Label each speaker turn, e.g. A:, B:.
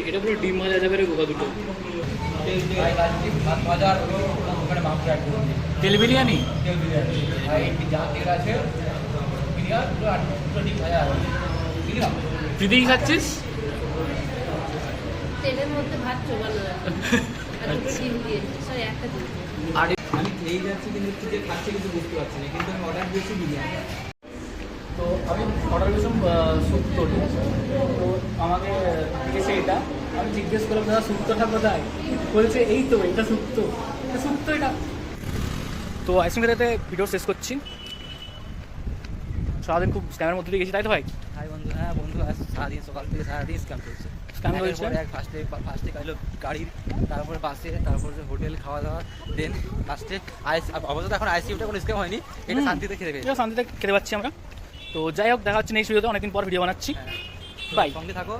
A: এটা পুরো ডিম ভাজা যাবে রে গোকা দুটো। তেল বিরিয়ানি দিদি খাচ্ছিস?
B: তেলের মধ্যে ভাত চোবানো আর দুটো ডিম দিয়েছে, সরি একটা ডিম।
A: আর
C: আমি খেয়ে যাচ্ছি কিন্তু একটু যে খাচ্ছি কিন্তু বুঝতে পারছি না, কিন্তু আমি অর্ডার দিয়েছি বিরিয়ানি।
A: তো আমি অর্ডার করেছিলাম শুক্তো, ঠিক আছে। তো আমাকে দিয়েছে এটা, আমি জিজ্ঞেস করলাম দাদা শুক্তোটা কোথায়, বলছে এই তো এটা শুক্তো, এটা শুক্তো এটা। তো আইসক্রিম খেতে ভিডিও শেষ করছি। সারাদিন খুব স্ক্যামের মধ্যে দিয়ে গেছি, তাই তো ভাই?
C: হাই বন্ধু, হ্যাঁ বন্ধু, আজ সারাদিন সকাল থেকে সারাদিন স্ক্যাম করছে।
A: স্ক্যাম হয়েছে
C: ফার্স্টে কাইলো গাড়ির, তারপরে বাসে, তারপরে হোটেল খাওয়া দাওয়া, দেন লাস্টে অবশ্য এখন আইসিইউটা কোনো স্ক্যাম হয়নি, এটা শান্তিতে খেতে পেয়েছি।
A: শান্তিতে খেতে পাচ্ছি আমরা। তো যাই হোক, দেখা হচ্ছে নেক্সট ভিডিওতে, অনেকদিন পর ভিডিও বানাচ্ছি। বাই,
C: সঙ্গে থাকো।